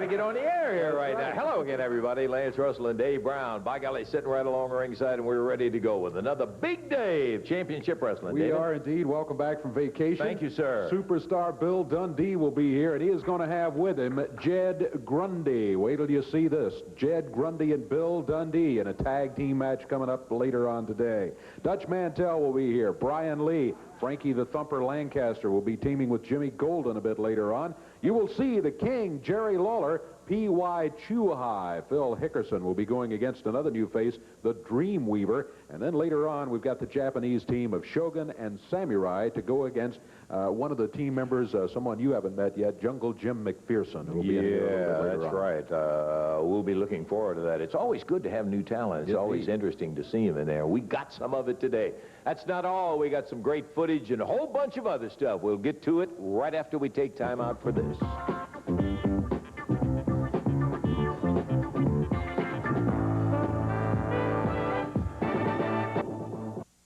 get on the air here right now. Hello again, everybody. Lance Russell and Dave Brown. By golly, sitting right along the ringside, and we're ready to go with another Big Dave Championship Wrestling. We are indeed. Welcome back from vacation. Thank you, sir. Superstar Bill Dundee will be here, and he is going to have with him Jed Grundy. Wait till you see this. Jed Grundy and Bill Dundee in a tag team match coming up later on today. Dutch Mantell will be here. Brian Lee. Frankie the Thumper Lancaster will be teaming with Jimmy Golden a bit later on. You will see the King, Jerry Lawler, P.Y. Chuhai. Phil Hickerson will be going against another new face, the Dreamweaver. And then later on, we've got the Japanese team of Shogun and Samurai to go against one of the team members, someone you haven't met yet, Jungle Jim McPherson. Who will be in here a little bit later that's on. right. We'll be looking forward to that. It's always good to have new talent. It's always interesting to see them in there. We got some of it today. That's not all. We got some great footage and a whole bunch of other stuff. We'll get to it right after we take time out for this.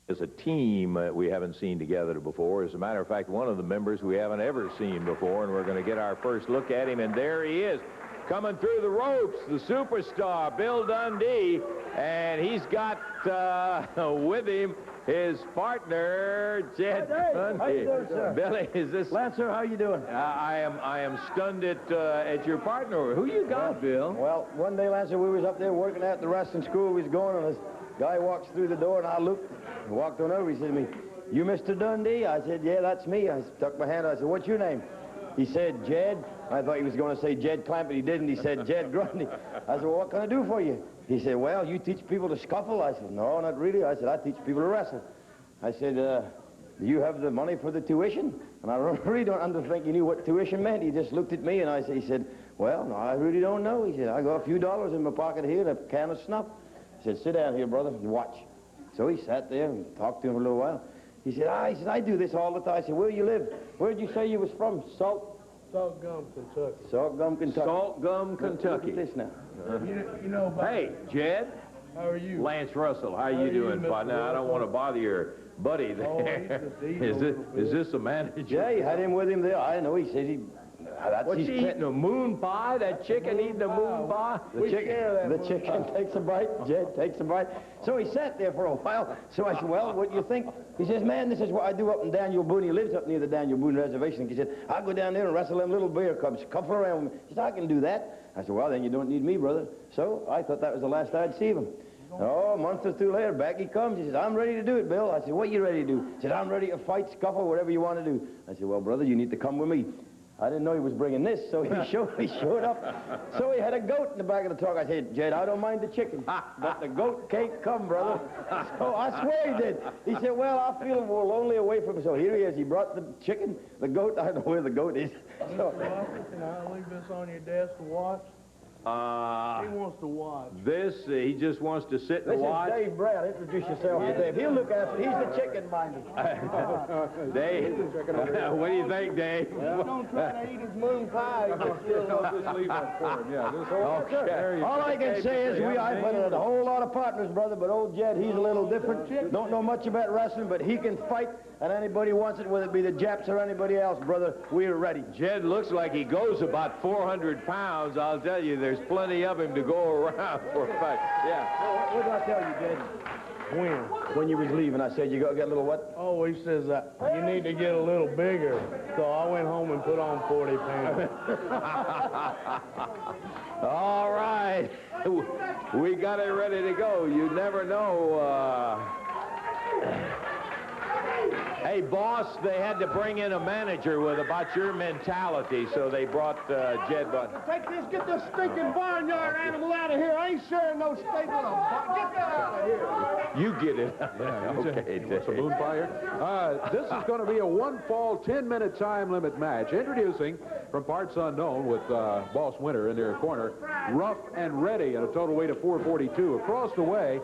As a team we haven't seen together before. As a matter of fact, one of the members we haven't ever seen before, and we're going to get our first look at him, and there he is, coming through the ropes, the superstar, Bill Dundee, and he's got with him his partner, Jed Grundy. How you doing, sir? Billy, is this... Lancer, how you doing? I am stunned at your partner. Who you got, Bill? Well, one day, Lancer, we was up there working at the wrestling school. We was going, and this guy walks through the door, and I looked, walked on over. He said to me, "You Mr. Dundee?" I said, "Yeah, that's me." I stuck my hand out. I said, "What's your name?" He said, "Jed." I thought he was going to say Jed Clamp, but he didn't. He said, "Jed Grundy." I said, "Well, what can I do for you?" He said, "Well, you teach people to scuffle." I said, "No, not really." I said, "I teach people to wrestle." I said, "Do you have the money for the tuition?" And I really don't think he knew what tuition meant. He just looked at me, and he said, "Well, no, I really don't know." He said, "I got a few dollars in my pocket here and a can of snuff." He said, "Sit down here, brother, and watch." So he sat there and talked to him for a little while. He said, "I do this all the time." I said, "Where you live? Where'd you say you was from?" Salt Gum, Kentucky. Salt Gum, Kentucky. Salt Gum, Kentucky. Look at this now. You know about Hey, Jed. How are you? Lance Russell, how How you are you, doing, Mr. partner? I don't Russell? want to bother your buddy there. Oh, he's Is this the manager? Yeah, he had him with him there. I know. He said he... What's he eating, a moon pie? That chicken eating a moon pie? The chicken takes a bite. Jed takes a bite. So he sat there for a while. So I said, "Well, what do you think?" He says, "Man, this is what I do up in Daniel Boone." He lives up near the Daniel Boone Reservation. He said, "I'll go down there and wrestle them little bear cubs, couple around with me." He said, "I can do that." I said, "Well, then you don't need me, brother." So I thought that was the last I'd see of him. Oh, a month or two later, back he comes. He says, "I'm ready to do it, Bill." I said, "What you ready to do?" He said, "I'm ready to fight, scuffle, whatever you want to do." I said, "Well, brother, you need to come with me." I didn't know he was bringing this, so he showed up. So he had a goat in the back of the truck. I said, "Jed, I don't mind the chicken, but the goat can't come, brother." So I swear he did. He said, "Well, I feel more lonely away from him." So here he is. He brought the chicken, the goat. I don't know where the goat is. So, Can I leave this on your desk to watch? He wants to watch. He just wants to sit and this watch. is Dave Brown. Introduce yourself to Dave. He'll look after it. He's the chicken minder. Dave, what do you think, Dave? Don't try to eat his moon pie. Just leave that for him. Yeah, this All I can say is I've had a whole lot of partners, brother, but old Jed, he's a little different. Don't know much about wrestling, but he can fight, and anybody wants it, whether it be the Japs or anybody else, brother, we're ready. Jed looks like he goes about 400 pounds. I'll tell you, there's plenty of him to go around for a fact. Yeah. What did I tell you, Jed? When you was leaving, I said you got to get a little what? Oh, he says you need to get a little bigger. So I went home and put on 40 pounds. All right. We got it ready to go. You never know. Hey, boss, they had to bring in a manager with about your mentality, so they brought Jed Button. Get this stinking barnyard animal out of here. I ain't sharing no steak with him. Get that out of here. You get it. Okay, what's a moon fire? This is going to be a one-fall, 10-minute time limit match. Introducing, from parts unknown, with Boss Winter in their corner, Rough and Ready at a total weight of 442. Across the way,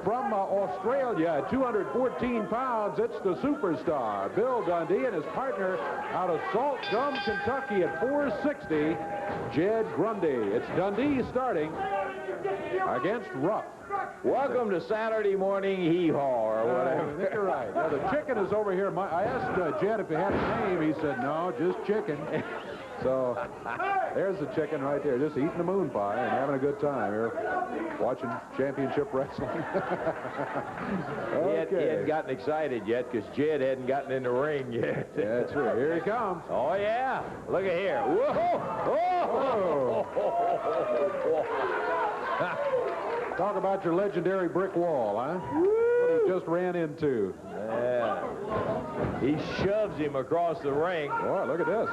from Australia at 214 pounds, it's the superstar, Bill Dundee, and his partner out of Salt Gum, Kentucky at 460, Jed Grundy. It's Dundee starting against Rough. Welcome to Saturday morning hee-haw, or whatever. I think you're right. Yeah, the chicken is over here. I asked Jed if he had a name. He said, "No, just chicken." So there's the chicken right there, just eating the moon pie and having a good time here, watching championship wrestling. He hadn't gotten excited yet because Jed hadn't gotten in the ring yet. That's right. Here he comes. Oh, yeah. Look at here. Whoa! Oh! Talk about your legendary brick wall, huh? What he just ran into. Yeah. He shoves him across the ring. Boy, look at this.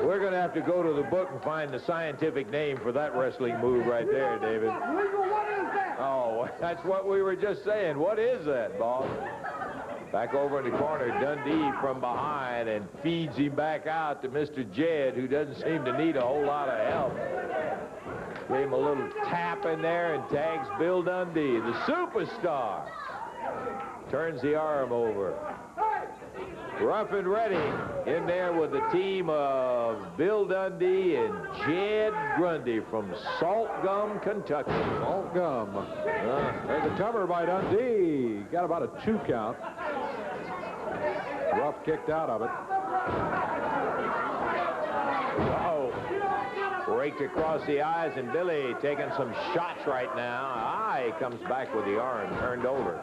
We're going to have to go to the book and find the scientific name for that wrestling move right there, David. What is that? Oh, that's what we were just saying. What is that, boss? Back over in the corner, Dundee from behind and feeds him back out to Mr. Jed, who doesn't seem to need a whole lot of help. Gave him a little tap in there and tags Bill Dundee, the superstar. Turns the arm over. Rough and ready in there with the team of Bill Dundee and Jed Grundy from Salt Gum, Kentucky. Salt Gum. There's a cover by Dundee. Got about a 2 count. Rough kicked out of it. Wow. Raked across the eyes, and Billy taking some shots right now. He comes back with the arm turned over.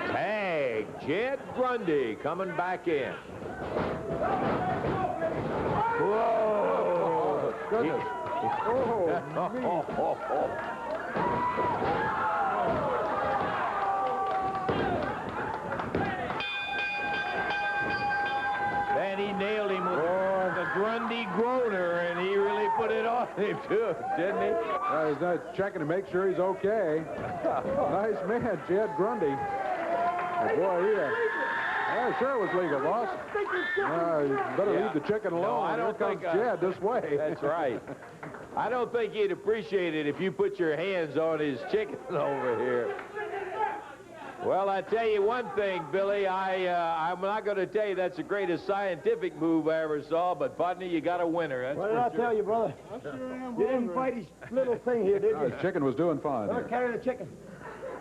Tag, Jed Grundy coming back in. Whoa! Goodness. And he nailed him with the Grundy groaner, and he really put it on him, too, didn't he? He's not checking to make sure he's okay. Nice man, Jed Grundy. Oh, boy, sure it was legal, boss. You better leave the chicken alone. No, I don't think Jed this way. That's right. I don't think he'd appreciate it if you put your hands on his chicken over here. Well, I tell you one thing, Billy. I'm not going to tell you that's the greatest scientific move I ever saw, but partner, you got a winner. That's What did I tell you, brother? You didn't fight his little thing here, did you? His chicken was doing fine. Don't carry the chicken.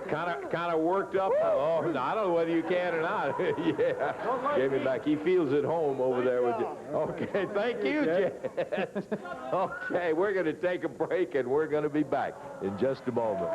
Kind of worked up. Oh, no, I don't know whether you can or not. Yeah, gave him back. He feels at home over there with you. Okay, thank you, Jed. Okay, we're going to take a break, and we're going to be back in just a moment.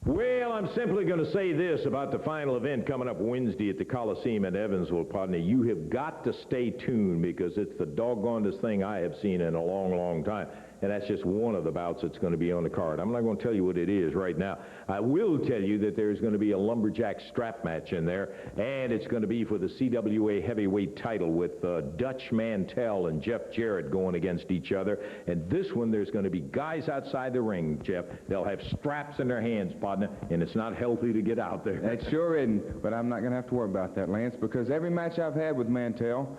Well, I'm simply going to say this about the final event coming up Wednesday at the Coliseum in Evansville, partner. You have got to stay tuned because it's the doggonedest thing I have seen in a long, long time. And that's just one of the bouts that's going to be on the card. I'm not going to tell you what it is right now. I will tell you that there's going to be a lumberjack strap match in there, and it's going to be for the CWA heavyweight title with Dutch Mantell and Jeff Jarrett going against each other. And this one, there's going to be guys outside the ring, Jeff. They'll have straps in their hands, partner, and it's not healthy to get out there. It sure isn't, but I'm not going to have to worry about that, Lance, because every match I've had with Mantel,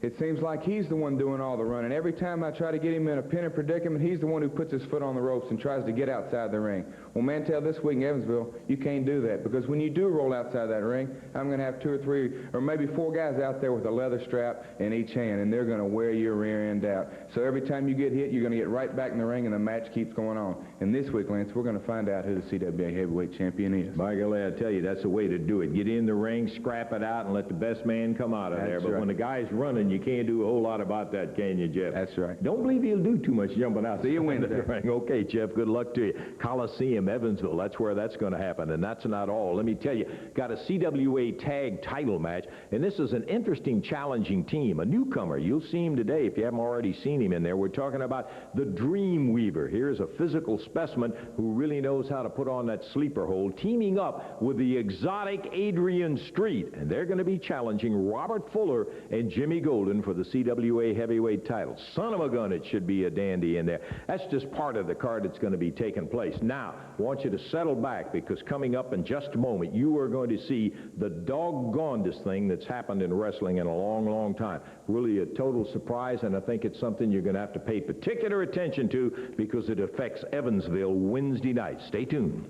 it seems like he's the one doing all the running. Every time I try to get him in a pin and predicament, he's the one who puts his foot on the ropes and tries to get outside the ring. Well, Mantel, this week in Evansville, you can't do that, because when you do roll outside that ring, I'm going to have 2 or 3 or maybe 4 guys out there with a leather strap in each hand, and they're going to wear your rear end out. So every time you get hit, you're going to get right back in the ring, and the match keeps going on. And this week, Lance, we're going to find out who the CWA heavyweight champion is. By golly, I tell you, that's the way to do it. Get in the ring, scrap it out, and let the best man come out of there. But when the guy's running, you can't do a whole lot about that, can you, Jeff? That's right. Don't believe he'll do too much jumping out. See you Wednesday. Okay, Jeff, good luck to you. Coliseum, Evansville, that's where that's going to happen, and that's not all. Let me tell you, got a CWA tag title match, and this is an interesting, challenging team. A newcomer, you'll see him today if you haven't already seen him in there. We're talking about the Dreamweaver. Here's a physical specimen who really knows how to put on that sleeper hold, teaming up with the exotic Adrian Street, and they're going to be challenging Robert Fuller and Jimmy Golden for the CWA heavyweight title. Son of a gun, it should be a dandy in there. That's just part of the card that's going to be taking place. Now, I want you to settle back, because coming up in just a moment, you are going to see the doggonedest thing that's happened in wrestling in a long, long time. Really a total surprise, and I think it's something you're going to have to pay particular attention to because it affects Evansville Wednesday night. Stay tuned.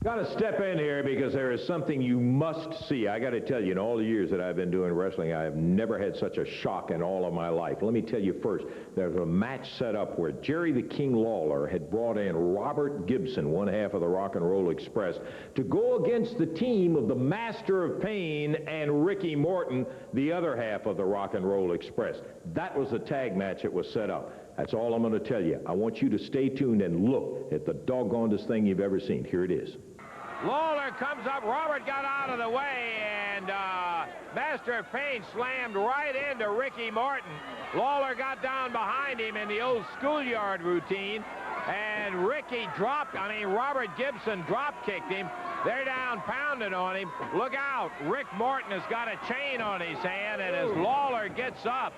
Got to step in here because there is something you must see. I got to tell you, in all the years that I've been doing wrestling, I have never had such a shock in all of my life. Let me tell you first, there's a match set up where Jerry the King Lawler had brought in Robert Gibson, one half of the Rock and Roll Express, to go against the team of the Master of Pain and Ricky Morton, the other half of the Rock and Roll Express. That was the tag match that was set up. That's all I'm going to tell you. I want you to stay tuned and look at the doggonedest thing you've ever seen. Here it is. Lawler comes up. Robert got out of the way, and Master of Pain slammed right into Ricky Morton. Lawler got down behind him in the old schoolyard routine, and Robert Gibson drop-kicked him. They're down pounding on him. Look out. Rick Morton has got a chain on his hand, and as Lawler gets up,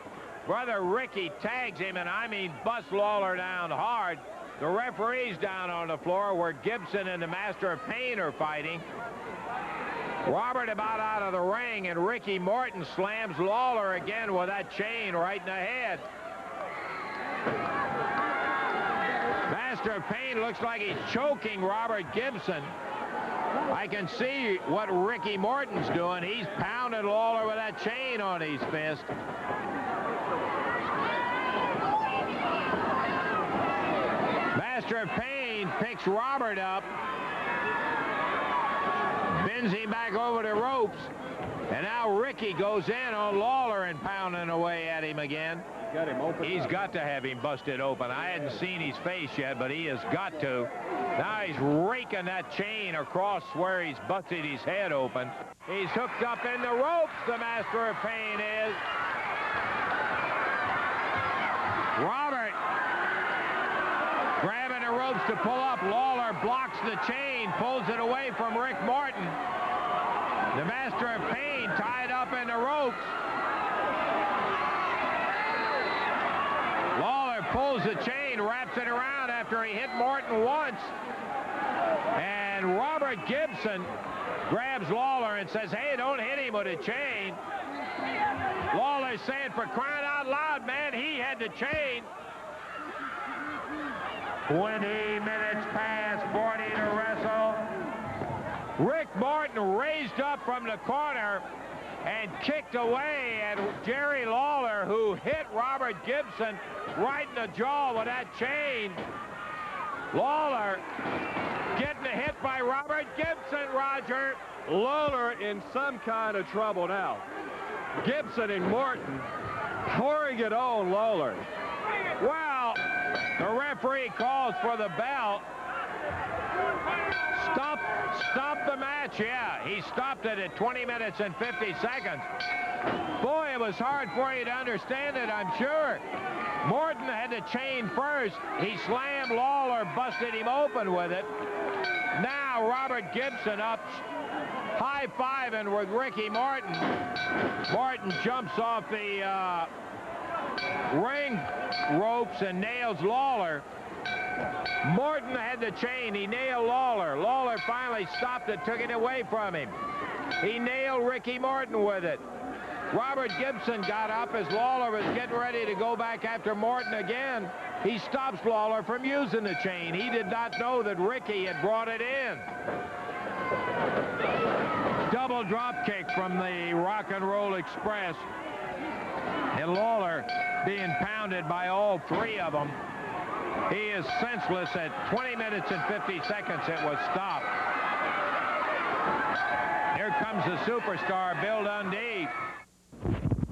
Brother Ricky tags him, and I mean busts Lawler down hard. The referee's down on the floor where Gibson and the Master of Pain are fighting. Robert about out of the ring, and Ricky Morton slams Lawler again with that chain right in the head. Master of Pain looks like he's choking Robert Gibson. I can see what Ricky Morton's doing. He's pounding Lawler with that chain on his fist. Master of Pain picks Robert up, bends him back over the ropes, and now Ricky goes in on Lawler and pounding away at him again. Got him open. He's got to have him busted open. I hadn't seen his face yet, but he has got to. Now he's raking that chain across where he's busted his head open. He's hooked up in the ropes, the Master of Pain is. Robert grabbing the ropes to pull up. Lawler blocks the chain, pulls it away from Rick Morton. The Master of Pain tied up in the ropes. Lawler pulls the chain, wraps it around after he hit Morton once. And Robert Gibson grabs Lawler and says, hey, don't hit him with a chain. Lawler's saying, for crying out loud, man, he had the chain. 20 minutes past 40 to wrestle. Rick Morton raised up from the corner and kicked away at Jerry Lawler, who hit Robert Gibson right in the jaw with that chain. Lawler getting hit by Robert Gibson, Roger. Lawler in some kind of trouble now. Gibson and Morton pouring it on Lawler. Well, the referee calls for the bell. Stop the match, yeah. He stopped it at 20 minutes and 50 seconds. Boy, it was hard for you to understand it, I'm sure. Morton had the chain first. He slammed Lawler, busted him open with it. Now Robert Gibson up, high-fiving with Ricky Morton. Morton jumps off the ring ropes and nails Lawler. Morton had the chain. He nailed Lawler. Lawler finally stopped it, took it away from him. He nailed Ricky Morton with it. Robert Gibson got up as Lawler was getting ready to go back after Morton again. He stops Lawler from using the chain. He did not know that Ricky had brought it in. Double drop kick from the Rock and Roll Express. And Lawler being pounded by all three of them. He is senseless at 20 minutes and 50 seconds. It was stopped. Here comes the superstar, Bill Dundee.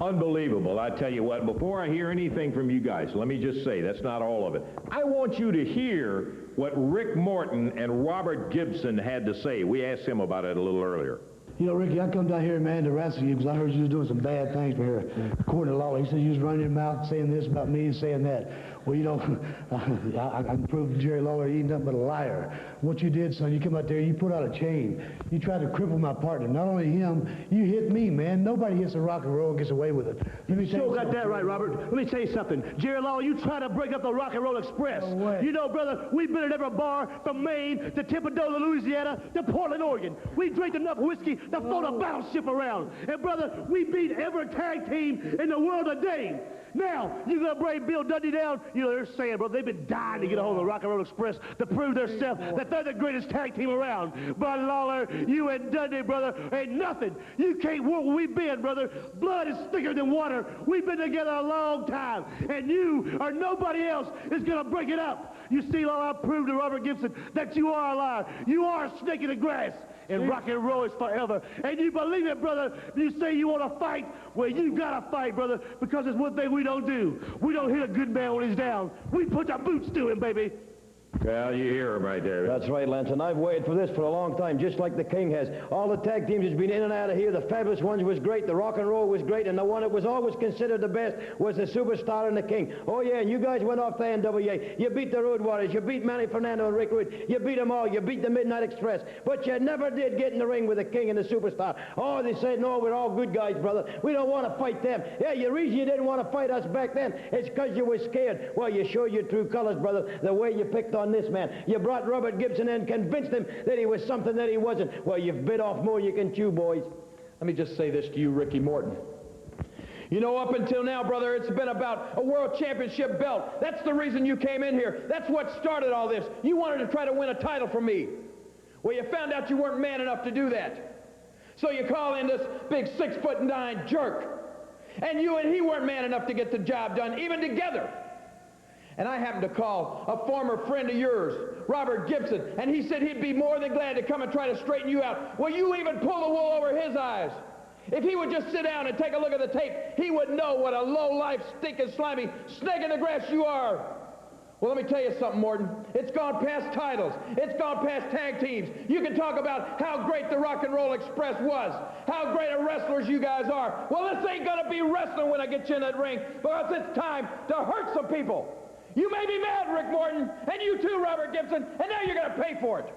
Unbelievable. I tell you what, before I hear anything from you guys, let me just say, that's not all of it. I want you to hear what Rick Morton and Robert Gibson had to say. We asked him about it a little earlier. You know, Ricky, I come down here, man, to wrestle you because I heard you was doing some bad things from here. According to Lawler, he said you was running your mouth saying this about me and saying that. Well, you know, I can prove to Jerry Lawler he ain't nothing but a liar. What you did, son, you come out there, you put out a chain. You tried to cripple my partner. Not only him, you hit me, man. Nobody hits a rock and roll and gets away with it. You sure got that right, Robert. Let me tell you something. Jerry Lawler, you tried to break up the Rock and Roll Express. No way. You know, brother, we've been at every bar from Maine to Tipadola, Louisiana to Portland, Oregon. We drank enough whiskey to float a battleship around. And, brother, we beat every tag team in the world today. Now, you're going to bring Bill Dundee down you know, they're saying, brother, they've been dying to get a hold of the Rock and Roll Express to prove themselves that they're the greatest tag team around. But Lawler, you and Dundee, brother, ain't nothing. You can't work where we've been, brother. Blood is thicker than water. We've been together a long time, and you or nobody else is going to break it up. You see, Lawler, I proved to Robert Gibson that you are a liar. You are a snake in the grass. And rock and roll is forever. And you believe it, brother. You say you want to fight. Well, you got to fight, brother, because it's one thing we don't do. We don't hit a good man when he's down. We put our boots to him, baby. Well, you hear him right there. That's right, Lance, and I've waited for this for a long time, just like the King has. All the tag teams has been in and out of here. The Fabulous Ones was great, the Rock and Roll was great, and the one that was always considered the best was the Superstar and the King. Oh, yeah, and you guys went off the NWA. You beat the Road Warriors. You beat Manny Fernando and Rick Rude. You beat them all. You beat the Midnight Express. But you never did get in the ring with the King and the Superstar. Oh, they said, no, we're all good guys, brother. We don't want to fight them. Yeah, the reason you didn't want to fight us back then is because you were scared. Well, you showed your true colors, brother, the way you picked on this man. You brought Robert Gibson in and convinced him that he was something that he wasn't. Well, you've bit off more you can chew, boys. Let me just say this to you, Ricky Morton. You know, up until now, brother, it's been about a world championship belt. That's the reason you came in here. That's what started all this. You wanted to try to win a title from me. Well, you found out you weren't man enough to do that. So you call in this big 6'9" jerk. And you and he weren't man enough to get the job done, even together. And I happened to call a former friend of yours, Robert Gibson, and he said he'd be more than glad to come and try to straighten you out. Well, you even pull the wool over his eyes. If he would just sit down and take a look at the tape, he would know what a low-life, stinking, slimy snake in the grass you are. Well, let me tell you something, Morton. It's gone past titles. It's gone past tag teams. You can talk about how great the Rock and Roll Express was, how great of wrestlers you guys are. Well, this ain't going to be wrestling when I get you in that ring, because it's time to hurt some people. You may be mad, Rick Morton, and you too, Robert Gibson, and now you're going to pay for it.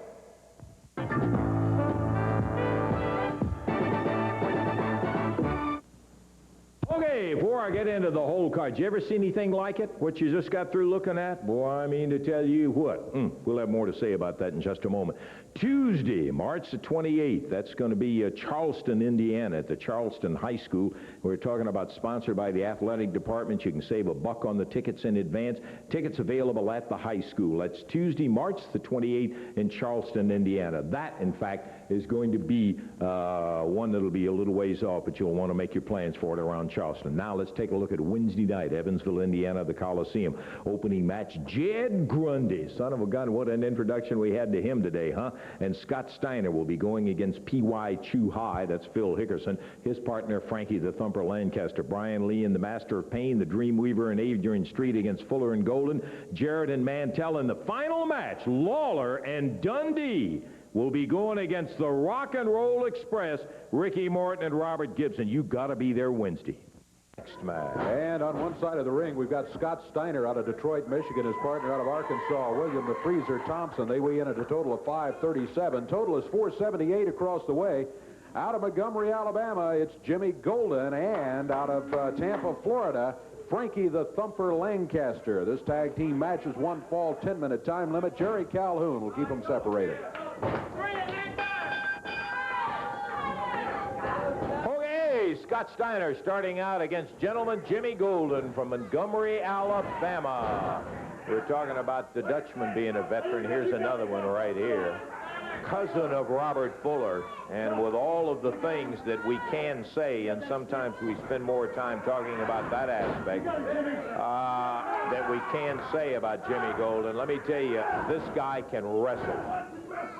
Okay, before I get into the whole card, did you ever see anything like it, what you just got through looking at? Boy, I mean to tell you what. We'll have more to say about that in just a moment. Tuesday, March the 28th, that's going to be Charleston, Indiana, at the Charleston High School. We're talking about sponsored by the athletic department. You can save $1 on the tickets in advance. Tickets available at the high school. That's Tuesday, March the 28th in Charleston, Indiana. That, in fact, is going to be one that'll be a little ways off, but you'll want to make your plans for it around Charleston. Now let's take a look at Wednesday night, Evansville, Indiana, the Coliseum. Opening match, Jed Grundy. Son of a gun, what an introduction we had to him today, huh? And Scott Steiner will be going against P.Y. Chu High, that's Phil Hickerson. His partner, Frankie the Thumper Lancaster. Brian Lee and the Master of Pain, the Dreamweaver and Adrian Street against Fuller and Golden. Jarrett and Mantel in the final match, Lawler and Dundee will be going against the Rock and Roll Express, Ricky Morton and Robert Gibson. You got to be there Wednesday. Next match. And on one side of the ring, we've got Scott Steiner out of Detroit, Michigan. His partner out of Arkansas, William the Freezer Thompson. They weigh in at a total of 537. Total is 478 across the way. Out of Montgomery, Alabama, it's Jimmy Golden. And out of Tampa, Florida, Frankie the Thumper Lancaster. This tag team match is one fall, 10-minute time limit. Jerry Calhoun will keep them separated. Scott Steiner starting out against gentleman Jimmy Golden from Montgomery, Alabama. We're talking about the Dutchman being a veteran. Here's another one right here. Cousin of Robert Fuller, and with all of the things that we can say, and sometimes we spend more time talking about that aspect, that we can say about Jimmy Golden. Let me tell you, this guy can wrestle.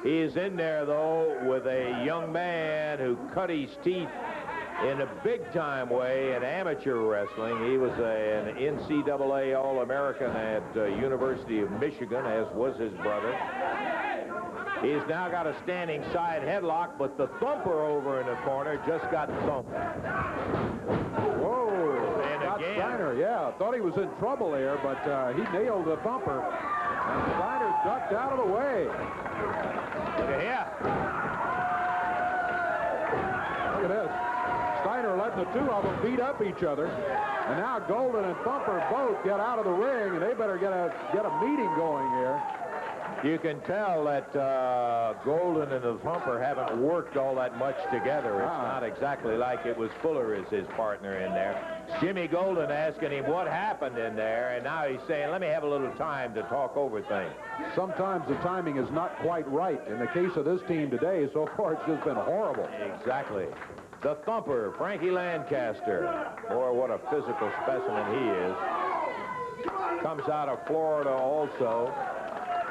He's in there, though, with a young man who cut his teeth in a big-time way in amateur wrestling. He was an NCAA All-American at University of Michigan, as was his brother. He's now got a standing side headlock, but the Thumper over in the corner just got thumped. Whoa, and Scott again. Steiner, yeah, thought he was in trouble there, but he nailed the Thumper. And Steiner ducked out of the way. Look at here. Look at this. Steiner letting the two of them beat up each other. And now Golden and Thumper both get out of the ring, and they better get a meeting going here. You can tell that Golden and the Thumper haven't worked all that much together. It's not exactly like it was Fuller as his partner in there. Jimmy Golden asking him what happened in there, and now he's saying, let me have a little time to talk over things. Sometimes the timing is not quite right. In the case of this team today, so far it's just been horrible. Exactly. The Thumper, Frankie Lancaster. Boy, what a physical specimen he is. Comes out of Florida also.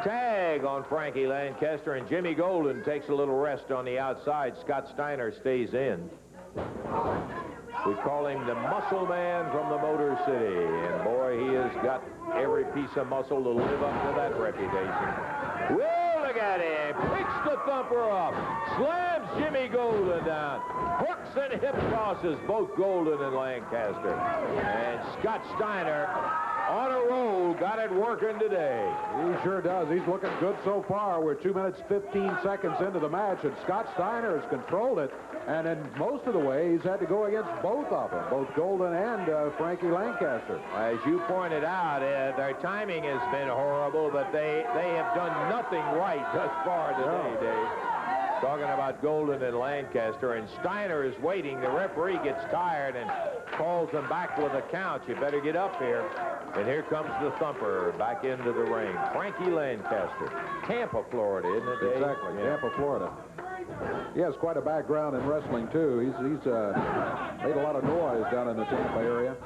Tag on Frankie Lancaster, and Jimmy Golden takes a little rest on the outside. Scott Steiner stays in. We call him the muscle man from the Motor City, and boy, he has got every piece of muscle to live up to that reputation. Well, look at him. Picks the Thumper up. Slams Jimmy Golden down. Hooks and hip tosses both Golden and Lancaster. And Scott Steiner on a roll, got it working today. He sure does. He's looking good so far. We're 2 minutes, 15 seconds into the match, and Scott Steiner has controlled it. And in most of the way, he's had to go against both of them, both Golden and Frankie Lancaster. As you pointed out, their timing has been horrible, but they have done nothing right thus far today, Dave. Talking about Golden and Lancaster, and Steiner is waiting. The referee gets tired and calls them back with a count. You better get up here. And here comes the Thumper back into the ring. Frankie Lancaster. Tampa, Florida, isn't it, Dave? Exactly, yeah. Tampa, Florida. He has quite a background in wrestling, too. He's made a lot of noise down in the Tampa area.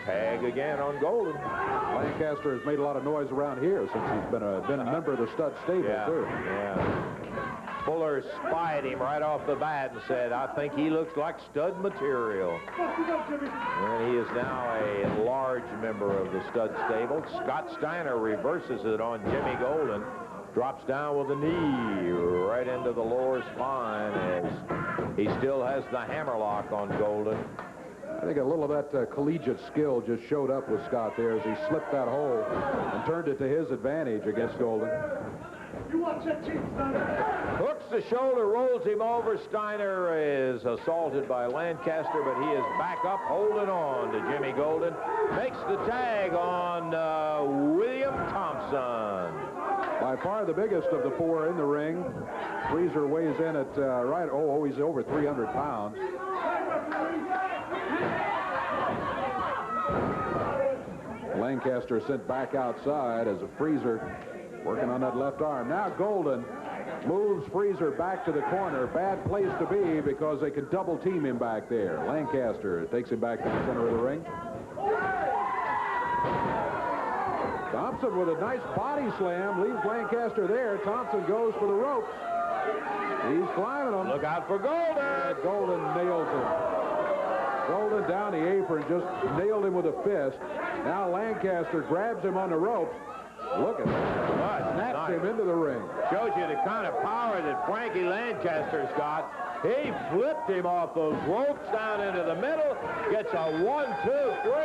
Tag again on Golden. Lancaster has made a lot of noise around here since he's been a member of the stud stable, too. Yeah. Fuller spied him right off the bat and said, I think he looks like stud material. And he is now a large member of the stud stable. Scott Steiner reverses it on Jimmy Golden. Drops down with a knee right into the lower spine as he still has the hammerlock on Golden. I think a little of that collegiate skill just showed up with Scott there as he slipped that hole and turned it to his advantage against Golden. Hooks the shoulder, rolls him over. Steiner is assaulted by Lancaster, but he is back up, holding on to Jimmy Golden. Makes the tag on William Thompson. By far the biggest of the four in the ring. Freezer weighs in at he's over 300 pounds. Lancaster sent back outside as a Freezer working on that left arm. Now Golden moves Freezer back to the corner. Bad place to be because they could double team him back there. Lancaster takes him back to the center of the ring. Thompson with a nice body slam leaves Lancaster there. Thompson goes for the ropes. He's climbing them. Look out for Golden. Golden nails him. Golden down the apron, just nailed him with a fist. Now Lancaster grabs him on the ropes. Look at that. Snaps him into the ring. Shows you the kind of power that Frankie Lancaster's got. He flipped him off those ropes down into the middle. Gets a 1, 2, 3.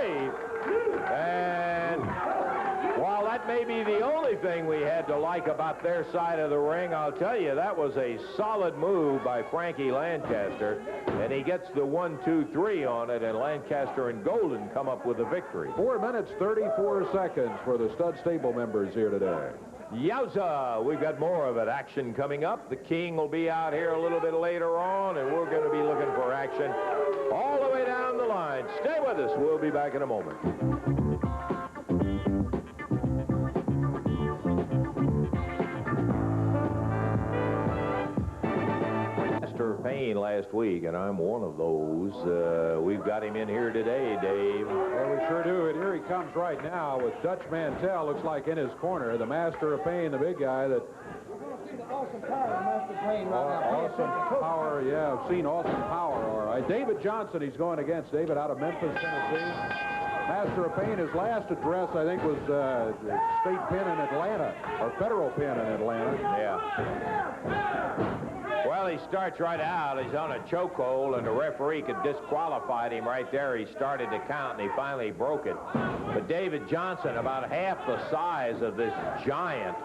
And while that may be the only thing we had to like about their side of the ring, I'll tell you, that was a solid move by Frankie Lancaster. And he gets the 1, 2, 3 on it, and Lancaster and Golden come up with a victory. 4 minutes, 34 seconds for the stud stable members here today. Yowza! We've got more of it. Action coming up. The King will be out here a little bit later on, and we're going to be looking for action all the way down the line. Stay with us. We'll be back in a moment. Pain last week, and I'm one of those. We've got him in here today, Dave. Well, we sure do. And here he comes right now with Dutch Mantell, looks like in his corner, the master of pain, the big guy that... Awesome power, the master of pain right now. Awesome power, yeah, I've seen awesome power, all right. David Johnson he's going against. David out of Memphis, Tennessee. Master of Pain, his last address, I think, was State Pen in Atlanta, or Federal Pen in Atlanta. Yeah. Well, he starts right out. He's on a chokehold, and the referee could disqualify him right there. He started to count, and he finally broke it. But David Johnson, about half the size of this giant,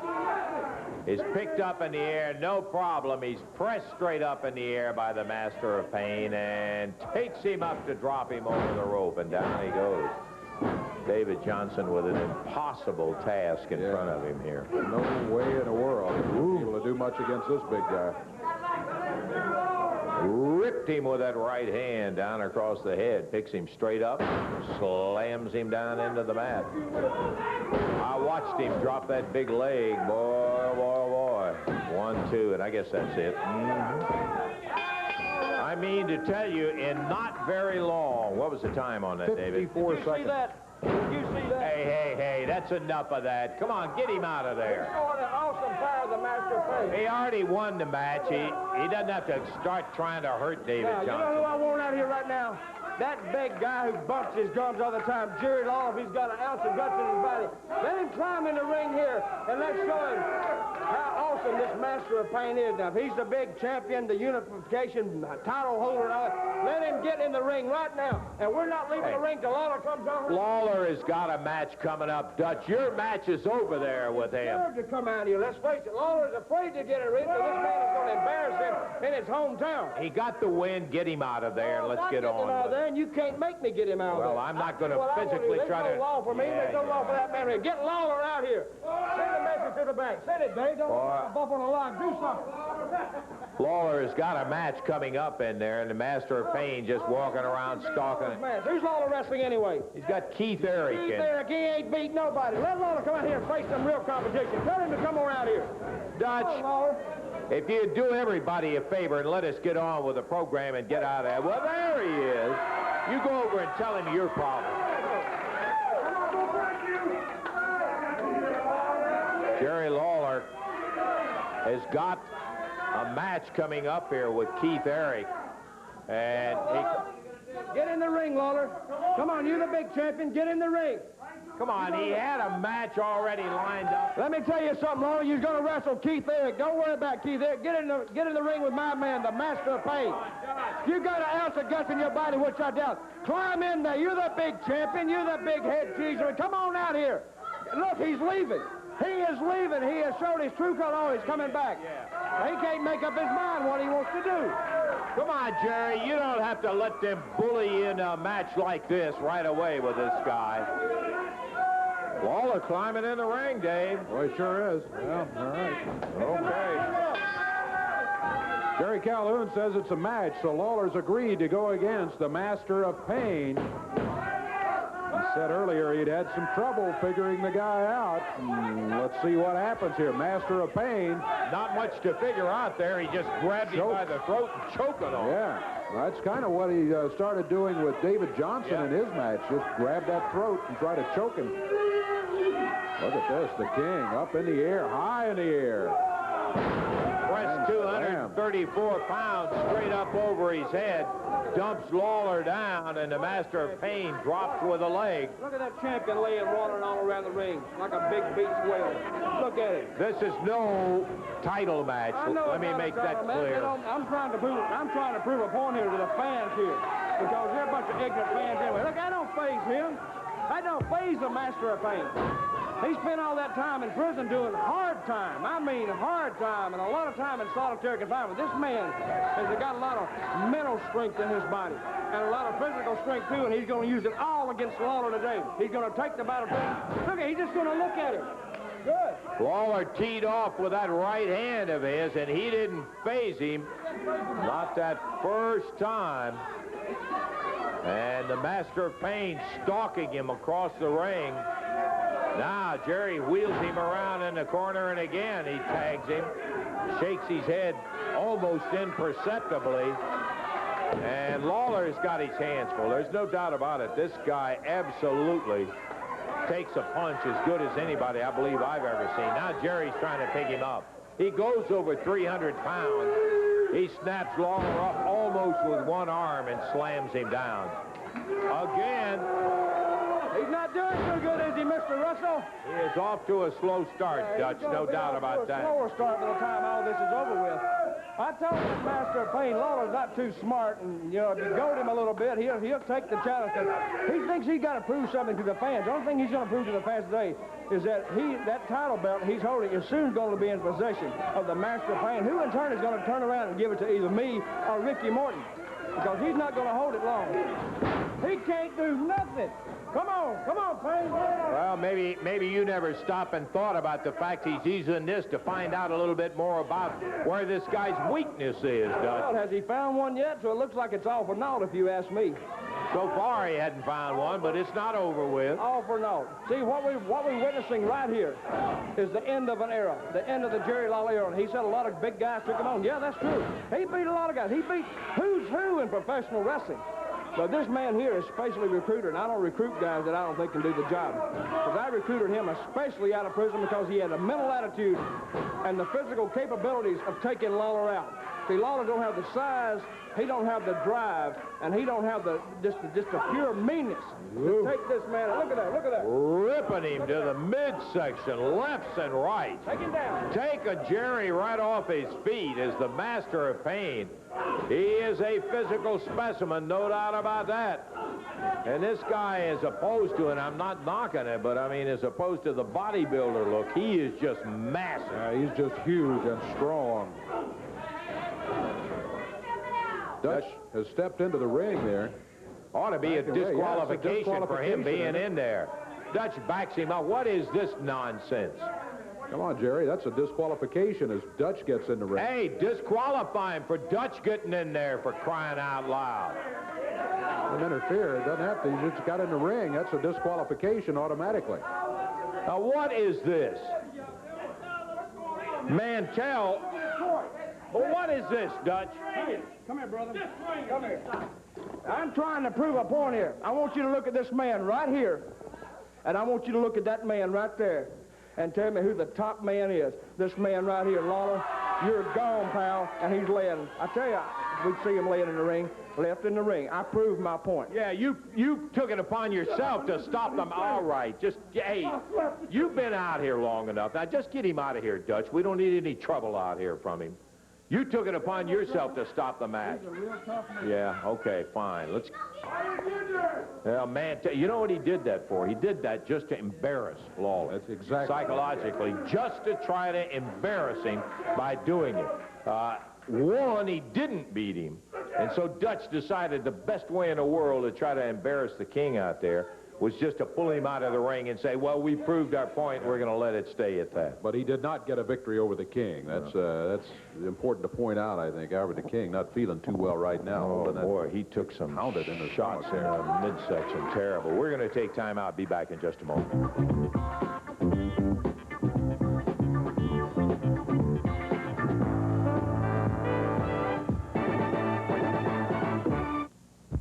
is picked up in the air, no problem. He's pressed straight up in the air by the Master of Pain and takes him up to drop him over the rope, and down he goes. David Johnson with an impossible task in front of him here. No way in the world he'll be able to do much against this big guy. Ripped him with that right hand down across the head, picks him straight up, slams him down into the mat. I watched him drop that big leg, boy, boy, boy. 1, 2, and I guess that's it. I mean to tell you, in not very long, what was the time on that, David? 54 seconds. See that? You see that? Hey, that's enough of that. Come on, get him out of there. An awesome power of the Master of Pain. He already won the match. He doesn't have to start trying to hurt David Now, Johnson. you know who I want out here right now? That big guy who bumps his drums all the time, Jerry Lawler, if he's got an ounce of guts in his body. Let him climb in the ring here, and let's show him how awesome this Master of Pain is. Now, if he's the big champion, the unification title holder, and all that, let him get in the ring right now. And we're not leaving the ring till Lawler comes over. Lawler has got a match coming up, Dutch. Your match is over there with him. To come out here. Let's face it, Lawler's afraid to get in the ring, because this man is going to embarrass him in his hometown. He got the win. Get him out of there, and let's get on Him out with there, it. and you can't make me get him out of there. Well, I'm not going to That's what I wanna physically do. try to... There's no law for me. Yeah, There's no law for that man here. Get Lawler out here. Send a message to the bank. Send it, Dave. Don't bump on the line. Do something. Lawler has got a match coming up in there, and the Master of Pain just walking around stalking it. Who's Lawler wrestling anyway? He's got Keith Eric. Keith in. Eric, he ain't beat nobody. Let Lawler come out here and face some real competition. Tell him to come around here. Dutch, Come on, Lawler. if you do everybody a favor and let us get on with the program and get out of there. Well, there he is. You go over and tell him your problem. Jerry Lawler has got a match coming up here with Keith Eric. And Get in the ring, Lawler. Come on, you're the big champion. Get in the ring. come on, he had a match already lined up. Let me tell you something, Lawler. You're going to wrestle Keith Eric. Don't worry about Keith Eric. Get in the ring with my man, the Master of Pain. You got an ounce of guts in your body, which I doubt. Climb in there. You're the big champion. You're the big head cheeser. Come on out here. Look, he's leaving. He is leaving. He has showed his true color. Oh, he's coming back. He can't make up his mind what he wants to do. Come on, Jerry. You don't have to let them bully in a match like this right away with this guy. Lawler climbing in the ring, Dave. Well, he sure is. Well, all right. Okay. Jerry Calhoun says it's a match, so Lawler's agreed to go against the Master of Pain. He said earlier he'd had some trouble figuring the guy out. Let's see what happens here. Master of Pain. Not much to figure out there. He just grabbed him by the throat and choked him. Yeah, that's kind of what he started doing with David Johnson in his match. Just grab that throat and try to choke him. Look at this, the King up in the air, high in the air. Press 234 pounds straight up over his head. Dumps Lawler down, and the Master of Pain drops with a leg. Look at that champion laying, rolling all around the ring like a big beach whale. Look at it. This is no title match. Let me make that clear. I'm trying to prove a point here to the fans here, because they're a bunch of ignorant fans anyway. Look, that don't faze him. That don't faze the Master of Pain. He spent all that time in prison doing hard time. I mean hard time, and a lot of time in solitary confinement. This man has got a lot of mental strength in his body and a lot of physical strength too, and he's going to use it all against Lawler today. He's going to take the battle to him. Look, he's just going to look at him. Good. Lawler teed off with that right hand of his, and he didn't faze him. Not that first time. And the Master of Pain stalking him across the ring. Now Jerry wheels him around in the corner, and again he tags him, shakes his head almost imperceptibly, and Lawler's got his hands full. There's no doubt about it. This guy absolutely takes a punch as good as anybody I believe I've ever seen. Now Jerry's trying to pick him up. He goes over 300 pounds. He snaps Lawler up almost with one arm and slams him down. Again. He's not doing so good, is he, Mr. Russell? He is off to a slow start, Dutch, no doubt about that. Slower start by the time all this is over with. I told this Master of Pain, Lawler's not too smart, and if you goad him a little bit, he'll take the challenge. He thinks he's got to prove something to the fans. The only thing he's going to prove to the fans today is that that title belt he's holding is soon going to be in possession of the Master of Pain, who in turn is going to turn around and give it to either me or Ricky Morton. because he's not going to hold it long. He can't do nothing. Come on, Payne. Well, maybe you never stopped and thought about the fact he's using this to find out a little bit more about where this guy's weakness is, Dutch. Well, has he found one yet? So it looks like it's all for naught, if you ask me. So far, he hadn't found one, but it's not over with. All for naught. See, what we're witnessing right here is the end of an era, the end of the Jerry Lawler era. And he said a lot of big guys took him on. Yeah, that's true. He beat a lot of guys. He beat who's who in professional wrestling. But this man here is specially recruited, and I don't recruit guys that I don't think can do the job. Because I recruited him especially out of prison because he had a mental attitude and the physical capabilities of taking Lawler out. See, Lawler don't have the size, he don't have the drive, and he don't have just the pure meanness to take this man. Look at that. Ripping him to the midsection, lefts and rights. Take him down. Take a Jerry right off his feet as the master of pain. He is a physical specimen, no doubt about that. And this guy, as opposed to, and I'm not knocking it, but I mean, as opposed to the bodybuilder look, he is just massive. He's just huge and strong. Dutch has stepped into the ring there. Ought to be a disqualification for him being in there. Dutch backs him up. What is this nonsense? Come on, Jerry. That's a disqualification as Dutch gets in the ring. Hey, disqualify him for Dutch getting in there, for crying out loud. Doesn't interfere. It doesn't have to. He just got in the ring. That's a disqualification automatically. Now, what is this? Mantel. But what is this, Dutch? Hey, come here, brother. Come here. I'm trying to prove a point here. I want you to look at this man right here, and I want you to look at that man right there and tell me who the top man is. This man right here, Lawler. You're gone, pal, and he's laying. I tell you, we see him laying in the ring, left in the ring. I proved my point. Yeah, you took it upon yourself to stop them. All right, just, hey, you've been out here long enough. Now, just get him out of here, Dutch. We don't need any trouble out here from him. You took it upon yourself to stop the match. Yeah, okay, fine. Let's. Well, man, you know what he did that for? He did that just to embarrass Lawler. That's exactly. Psychologically, just to try to embarrass him by doing it. One, he didn't beat him. And so Dutch decided the best way in the world to try to embarrass the king out there was just to pull him out of the ring and say, well, we proved our point, we're going to let it stay at that. But he did not get a victory over the king. That's important to point out, I think. However, the king not feeling too well right now. Oh, boy, he took some shots in the midsection. Terrible. We're going to take time out. Be back in just a moment.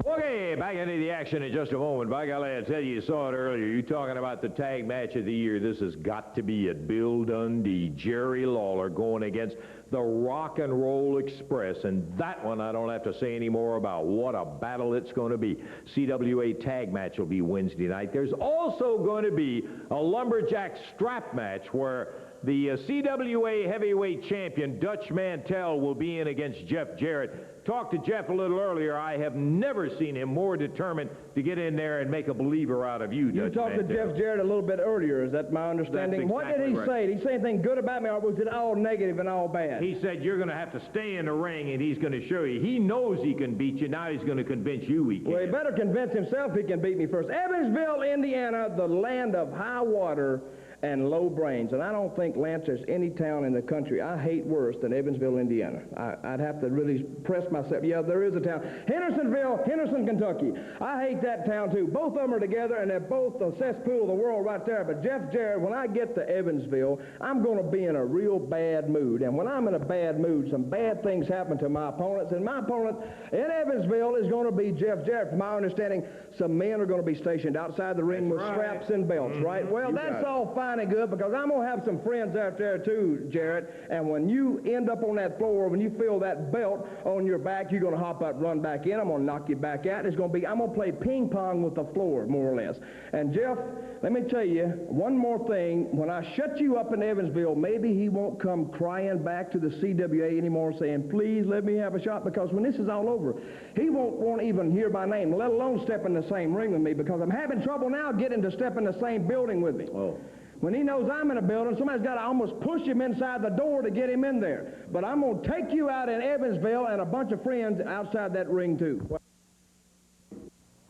Okay, back into the action in just a moment. By golly, I tell you saw it earlier. You're talking about the tag match of the year. This has got to be it. Bill Dundee, Jerry Lawler going against the Rock and Roll Express. And that one I don't have to say any more about. What a battle it's going to be. CWA tag match will be Wednesday night. There's also going to be a lumberjack strap match where the CWA heavyweight champion, Dutch Mantell, will be in against Jeff Jarrett. Talked to Jeff a little earlier. I have never seen him more determined to get in there and make a believer out of you, Dutch talked Mantell. to Jeff Jarrett a little bit earlier. Is that my understanding? That's What did exactly he right. say? Did he say anything good about me, or was it all negative and all bad? He said you're going to have to stay in the ring, and he's going to show you. He knows he can beat you. Now he's going to convince you he can. Well, he better convince himself he can beat me first. Evansville, Indiana, the land of high water and low brains. And I don't think, Lance, there's any town in the country I hate worse than Evansville, Indiana. I'd have to really press myself. Yeah, there is a town. Henderson, Kentucky. I hate that town, too. Both of them are together, and they're both the cesspool of the world right there. But Jeff Jarrett, when I get to Evansville, I'm going to be in a real bad mood. And when I'm in a bad mood, some bad things happen to my opponents. And my opponent in Evansville is going to be Jeff Jarrett. From my understanding, some men are going to be stationed outside the ring with straps and belts, right? Well, that's all fine and good, because I'm going to have some friends out there too, Jarrett, and when you end up on that floor, when you feel that belt on your back, you're going to hop up, run back in. I'm going to knock you back out. It's going to be, I'm going to play ping pong with the floor, more or less. And Jeff, let me tell you one more thing. When I shut you up in Evansville, maybe he won't come crying back to the CWA anymore saying, please let me have a shot, because when this is all over, he won't even hear my name, let alone step in the same ring with me, because I'm having trouble now getting to step in the same building with me. Oh. When he knows I'm in a building, somebody's got to almost push him inside the door to get him in there. But I'm going to take you out in Evansville and a bunch of friends outside that ring, too.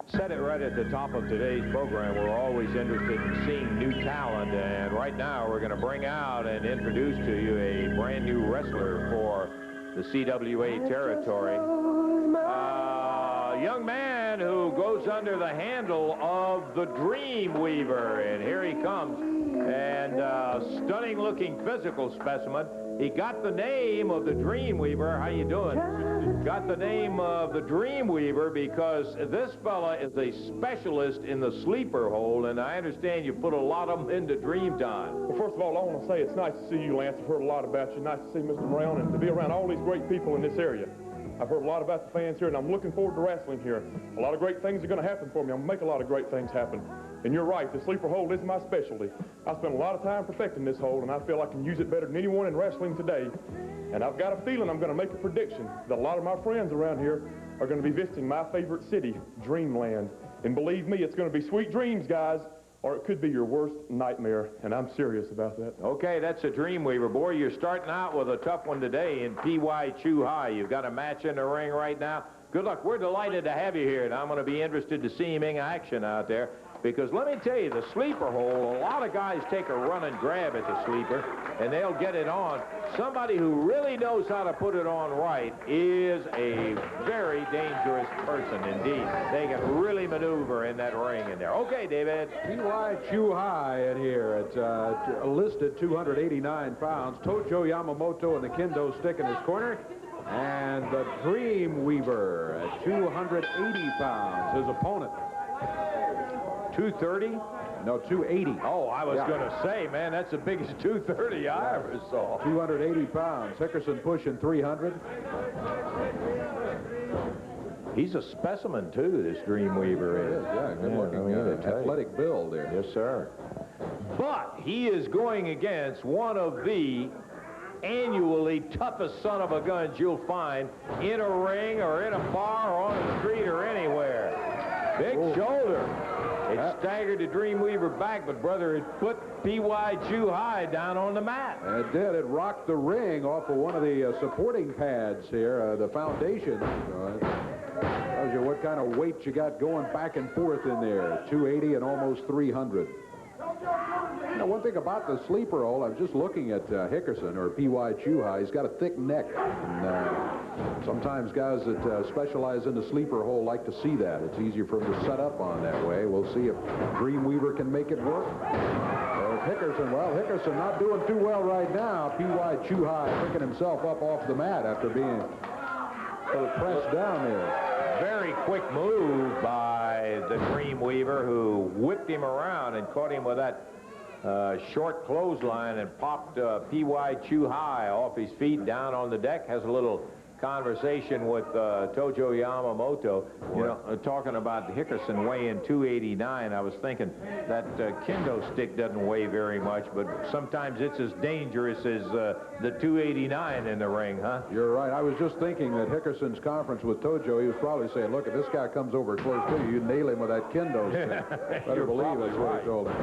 Said it right at the top of today's program. We're always interested in seeing new talent, and right now we're going to bring out and introduce to you a brand new wrestler for the CWA territory. A young man who goes under the handle of the Dreamweaver, and here he comes. And stunning looking physical specimen. He got the name of the Dreamweaver. How you doing? Got the name of the Dreamweaver because this fella is a specialist in the sleeper hold, and I understand you put a lot of them into Dreamtime. Well, first of all, I want to say it's nice to see you, Lance. I've heard a lot about you. Nice to see Mr. Brown and to be around all these great people in this area. I've heard a lot about the fans here, and I'm looking forward to wrestling here. A lot of great things are going to happen for me. I'm going to make a lot of great things happen. And you're right, the sleeper hold is my specialty. I spent a lot of time perfecting this hold, and I feel I can use it better than anyone in wrestling today. And I've got a feeling I'm going to make a prediction that a lot of my friends around here are going to be visiting my favorite city, Dreamland. And believe me, it's going to be sweet dreams, guys, or it could be your worst nightmare, and I'm serious about that. Okay, that's a Dreamweaver. Boy, you're starting out with a tough one today in P.Y. Chu High. You've got a match in the ring right now. Good luck. We're delighted to have you here, and I'm going to be interested to see him in action out there. Because let me tell you, the sleeper hold, a lot of guys take a run and grab at the sleeper, and they'll get it on. Somebody who really knows how to put it on right is a very dangerous person indeed. They can really maneuver in that ring in there. Okay, David. P.Y. Chu High in here. It's listed 289 pounds. Tojo Yamamoto and the kendo stick in his corner. And the Dreamweaver at 280 pounds, his opponent. 230? No, 280. Oh, I was going to say, man, that's the biggest 230 I ever saw. 280 pounds. Hickerson pushing 300. He's a specimen, too, this Dreamweaver is. Yeah, good-looking athletic build there. Yes, sir. But he is going against one of the annually toughest son of a guns you'll find in a ring or in a bar or on the street or anywhere. Big shoulder. It staggered the Dreamweaver back, but, brother, it put P.Y. Chu High down on the mat. It did. It rocked the ring off of one of the supporting pads here, the foundation. Tells you what kind of weight you got going back and forth in there. 280 and almost 300. Now, one thing about the sleeper hold, I'm just looking at Hickerson, or P.Y. Chu High. He's got a thick neck. And sometimes guys that specialize in the sleeper hold like to see that. It's easier for them to set up on that way. We'll see if Dreamweaver can make it work. Or Hickerson, well, Hickerson not doing too well right now. P.Y. Chu High picking himself up off the mat after being pressed down there. Very quick move by the Dreamweaver, who whipped him around and caught him with that short clothesline and popped P.Y. Chu High off his feet down on the deck. Has a little conversation with Tojo Yamamoto. You know, talking about Hickerson weighing 289. I was thinking that kendo stick doesn't weigh very much, but sometimes it's as dangerous as the 289 in the ring, huh? You're right. I was just thinking that Hickerson's conference with Tojo, he was probably saying, look, if this guy comes over close to you, you nail him with that kendo stick. Better believe it's what he told him.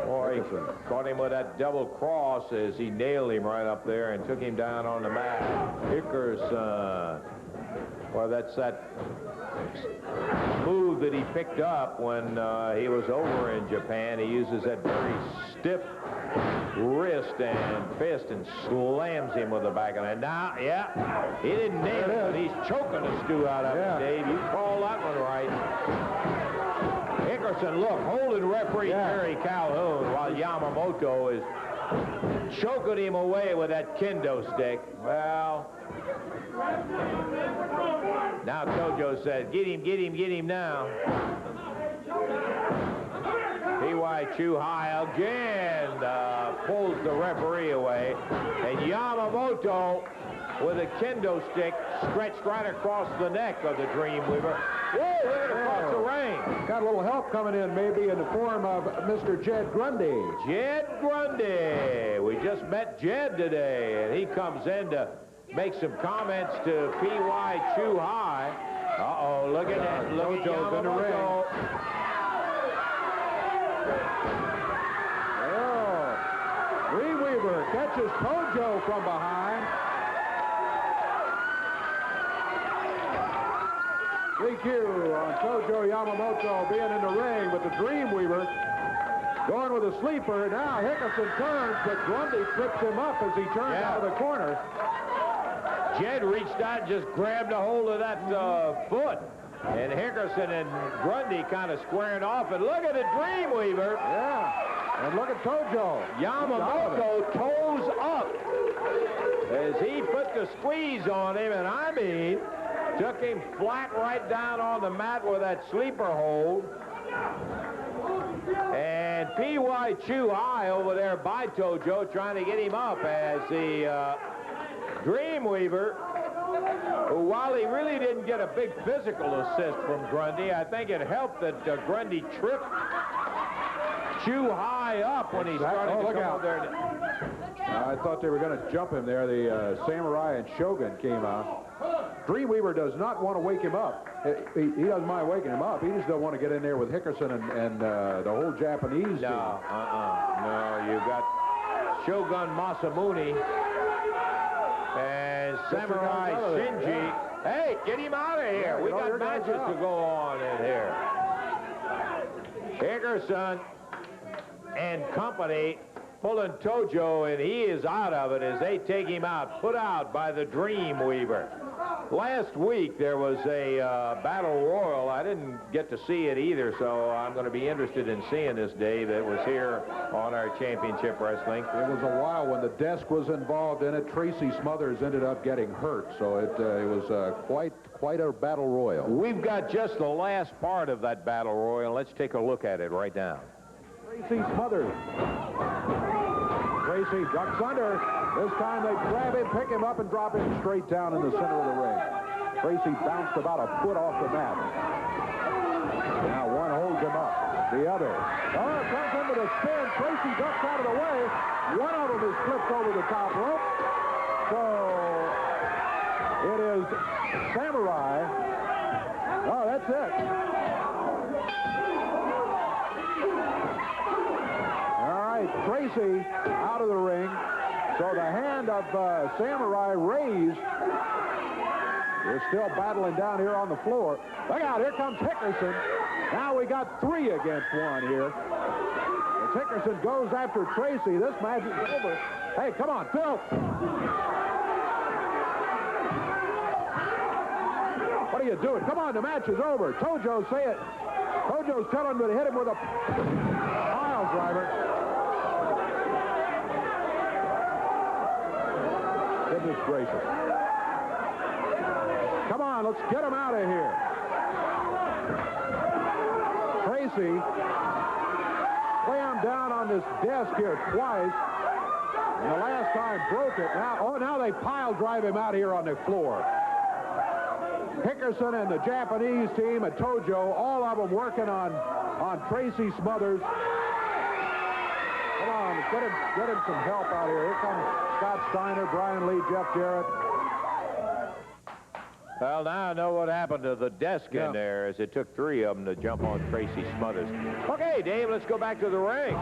Boy, caught him with that double cross as he nailed him right up there and took him down on the mat. Hickerson. Well, that's that move that he picked up when he was over in Japan. He uses that very stiff wrist and fist and slams him with the back of it. Now, he didn't nail it, but he's choking the stew out of it, Dave. You call that one right. Hickerson, look, holding referee Terry Calhoun while Yamamoto is choking him away with that kendo stick. Well, now Tojo says, get him now. P.Y. Chu High again pulls the referee away. And Yamamoto with a kendo stick stretched right across the neck of the Dreamweaver. Whoa, right across the ring. Got a little help coming in, maybe, in the form of Mr. Jed Grundy. Jed Grundy. We just met Jed today, and he comes in to make some comments to P.Y. Chu High. Uh-oh, look at that. Look at Yamamoto. Here's Tojo from behind. DQ on Tojo Yamamoto being in the ring, but the Dreamweaver going with a sleeper. Now Hickerson turns, but Grundy trips him up as he turns out of the corner. Jed reached out and just grabbed a hold of that foot. And Hickerson and Grundy kind of squaring off. And look at the Dreamweaver. Yeah. And look at Tojo. Yamamoto toes up as he put the squeeze on him. And I mean, took him flat right down on the mat with that sleeper hold. And P.Y. Chu high over there by Tojo trying to get him up as the Dreamweaver, who, while he really didn't get a big physical assist from Grundy, I think it helped that Grundy tripped Chu high up when he started to come over there. I thought they were going to jump him there. The Samurai and Shogun came out. Dreamweaver does not want to wake him up. He doesn't mind waking him up. He just don't want to get in there with Hickerson and the whole Japanese team. No, you've got Shogun Masamune and Samurai Shinji. Hey, get him out of here. Yeah, we got matches to go on in here. Hickerson and company pulling Tojo, and he is out of it as they take him out, put out by the Dreamweaver. Last week there was a battle royal. I didn't get to see it either, so I'm going to be interested in seeing this, Dave. It was here on our championship wrestling. It was a while when the desk was involved in it. Tracy Smothers ended up getting hurt, so it was quite a battle royal. We've got just the last part of that battle royal. Let's take a look at it right now. Tracy Smothers. Tracy ducks under. This time they grab him, pick him up, and drop him straight down in the center of the ring. Tracy bounced about a foot off the mat. Now one holds him up. The other. Oh, it comes into the spin. Tracy ducks out of the way. One of them is flipped over the top rope. So it is Samurai. Oh, that's it. All right, Tracy out of the ring. So the hand of Samurai raised is still battling down here on the floor. Look out, here comes Hickerson. Now we got 3 against 1 here. As Hickerson goes after Tracy, this match is over. Hey, come on, Phil. What are you doing? Come on, the match is over. Tojo, say it. Tojo's telling him to hit him with a pile driver. Goodness gracious. Come on, let's get him out of here. Tracy slammed down on this desk here twice. And the last time broke it. Now they pile drive him out here on the floor. Hickerson and the Japanese team and Tojo, all of them working on Tracy Smothers. Come on, get him some help out here. Here comes Scott Steiner, Brian Lee, Jeff Jarrett. Well, now I know what happened to the desk in there as it took 3 of them to jump on Tracy Smothers. Okay, Dave, let's go back to the ring.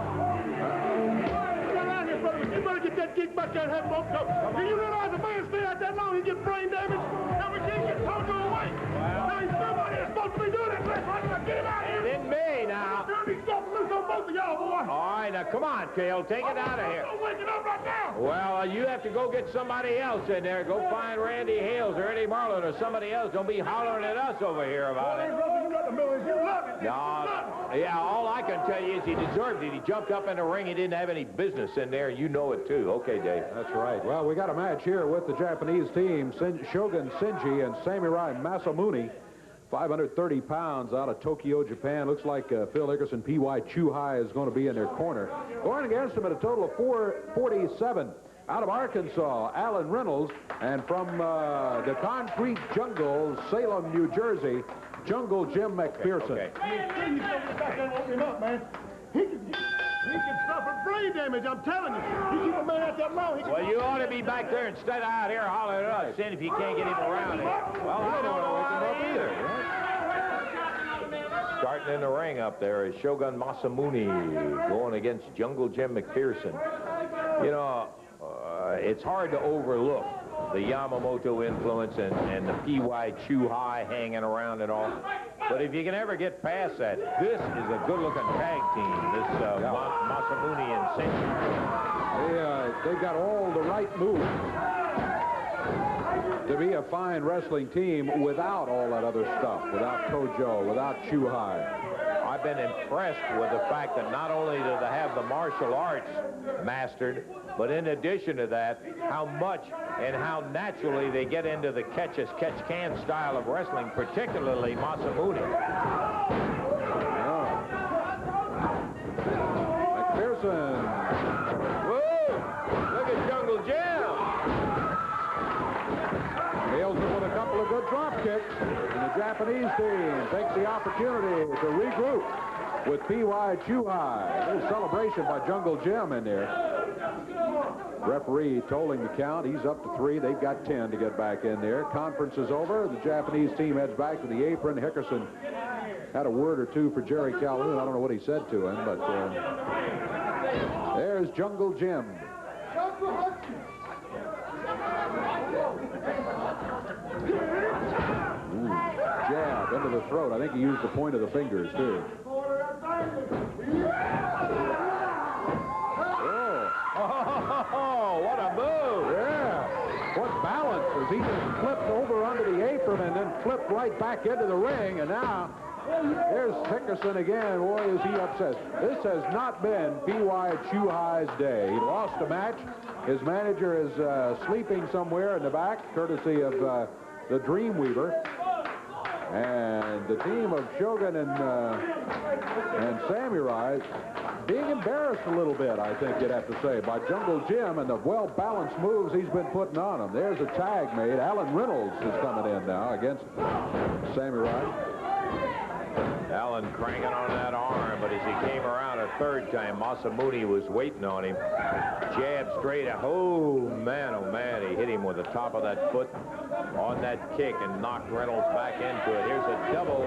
You better get that kick back there, Hashimoto. Do you realize a man stay out that long, he gets brain damage? Now we can't get Tojo away. Now he's somebody that's supposed to be doing it. Let's get him out of here. It isn't me now. He's got loose on both of y'all, boy. All right, now come on, Cale, take it out of here. I'm waking up right now. Well, you have to go get somebody else in there. Go find Randy Hales or Eddie Marlin or somebody else. Don't be hollering at us over here about it. You got the millions. You love it. No, yeah, all I can tell you is he deserved it. He jumped up in the ring. He didn't have any business in there. You know it, too. Okay, Dave. That's right. Well, we got a match here with the Japanese team, Shogun Shinji and Samurai Masamune. 530 pounds out of Tokyo, Japan. Looks like Phil Hickerson, P.Y. Chuhai is going to be in their corner. Going against them at a total of 447. Out of Arkansas, Alan Reynolds. And from the concrete jungle, Salem, New Jersey, Jungle Jim McPherson. Okay. You get back there and open him up, man. He can suffer brain damage, I'm telling you. You keep a man out that long, he can... Well, you ought to be back there instead of out here hollering at us, seeing if you can't get him around here. Well, I don't know about either. Starting in the ring up there is Shogun Masamune going against Jungle Jim McPherson. You know, it's hard to overlook the Yamamoto influence and the P.Y. Chuhai hanging around and all. But if you can ever get past that, this is a good-looking tag team, this Masamune and Senshi. They've got all the right moves to be a fine wrestling team without all that other stuff, without Tojo, without Chuhai. I've been impressed with the fact that not only do they have the martial arts mastered, but in addition to that, how much and how naturally they get into the catch-as-catch-can style of wrestling, particularly Masamune. McPherson. Whoa! Look at Jungle Jim. Nails it with a couple of good drop kicks, and the Japanese team takes the opportunity to regroup with P.Y. Chuhai. A little celebration by Jungle Jim in there. Referee tolling the count. He's up to 3. They've got 10 to get back in there. Conference is over. The Japanese team heads back to the apron. Hickerson had a word or two for Jerry Calhoun. I don't know what he said to him, but there's Jungle Jim. Jab into the throat. I think he used the point of the fingers, too. Oh, what a move. Yeah. What balance as he just flipped over under the apron and then flipped right back into the ring. And now there's Hickerson again. Boy, is he upset. This has not been P.Y. Chuhai's day. He lost a match. His manager is sleeping somewhere in the back, courtesy of the Dreamweaver. And the team of Shogun and Samurai being embarrassed a little bit, I think you'd have to say, by Jungle Jim and the well-balanced moves he's been putting on him. There's a tag made. Alan Reynolds is coming in now against Samurai. Alan cranking on that arm, but as he came around a third time, Masamune was waiting on him. Jab straight out. Oh, man, he hit him with the top of that foot on that kick and knocked Reynolds back into it. Here's a double.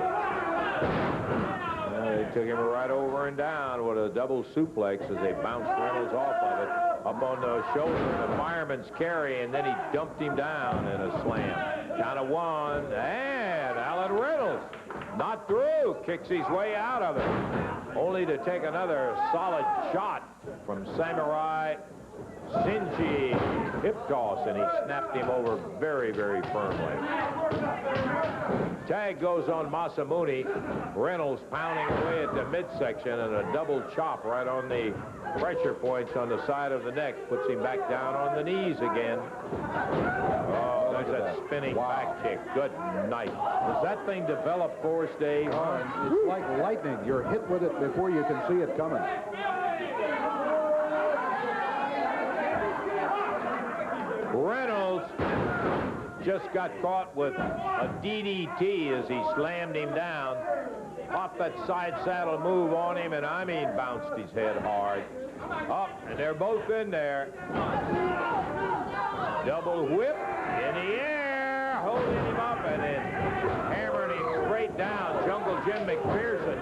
They took him right over and down with a double suplex as they bounced Reynolds off of it. Up on the shoulder, the fireman's carry, and then he dumped him down in a slam. Count of 1, and Alan Reynolds, not through, kicks his way out of it, only to take another solid shot from Samurai Shinji hip toss, and he snapped him over very, very firmly. Tag goes on Masamune. Reynolds pounding away at the midsection, and a double chop right on the pressure points on the side of the neck puts him back down on the knees again. Oh, there's that spinning back kick. Good night. Does that thing develop for us, Dave? It's like lightning. You're hit with it before you can see it coming. Reynolds just got caught with a DDT as he slammed him down. Popped that side saddle move on him, and I mean bounced his head hard. Up, and they're both in there. Double whip in the air, holding him up, and then hammering him straight down. Jungle Jim McPherson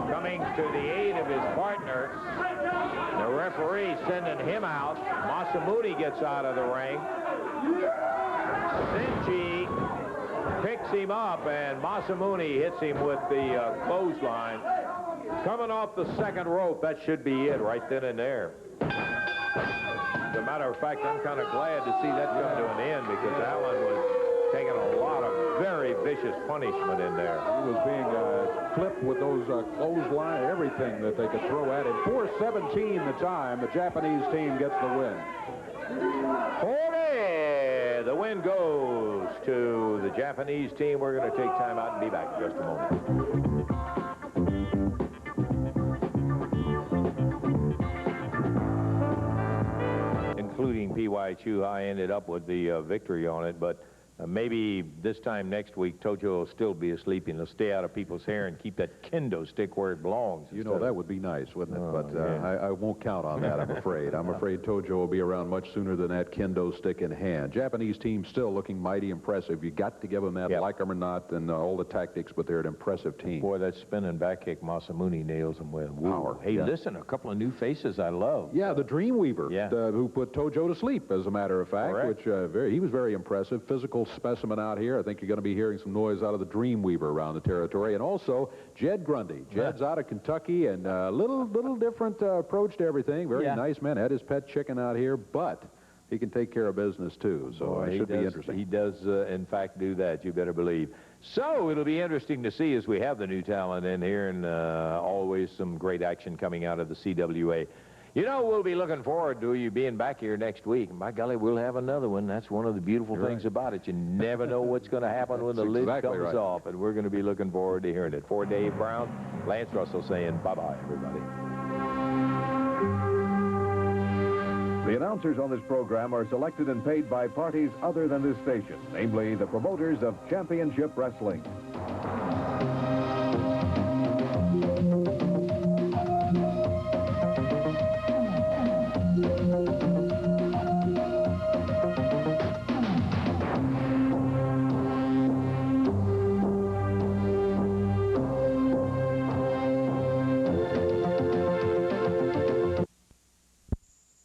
coming to the aid of his partner. The referee sending him out. Masamune gets out of the ring. Shinji picks him up, and Masamune hits him with the clothesline. Coming off the second rope, that should be it right then and there. As a matter of fact, I'm kind of glad to see that come to an end, because Alan was taking a lot of very vicious punishment in there. He was being clipped with those clothesline, everything that they could throw at him. 4:17 the time. The Japanese team gets the win. 40! The win goes to the Japanese team. We're going to take time out and be back in just a moment. Including P.Y. Chuhai ended up with the victory on it, but Maybe this time next week, Tojo will still be asleep and he'll stay out of people's hair and keep that kendo stick where it belongs. You know, that would be nice, wouldn't it? But yeah. I won't count on that, I'm afraid. I'm afraid Tojo will be around much sooner than that kendo stick in hand. Japanese team still looking mighty impressive. You got to give them that, like them or not, and all the tactics, but they're an impressive team. Boy, that spinning back kick, Masamune nails them with power. Hey, listen, a couple of new faces I love. Yeah, the Dreamweaver, who put Tojo to sleep, as a matter of fact. Correct. Which he was very impressive. Physical specimen out here. I think you're going to be hearing some noise out of the Dreamweaver around the territory. And also, Jed Grundy. Jed's out of Kentucky, and a little different approach to everything. Very nice man. Had his pet chicken out here, but he can take care of business, too. So it should be interesting. He does, in fact, do that, you better believe. So it'll be interesting to see as we have the new talent in here, and always some great action coming out of the CWA. You know, we'll be looking forward to you being back here next week. And by golly, we'll have another one. That's one of the beautiful things about it. You never know what's going to happen when the lid comes off. And we're going to be looking forward to hearing it. For Dave Brown, Lance Russell saying bye-bye, everybody. The announcers on this program are selected and paid by parties other than this station, namely the promoters of championship wrestling.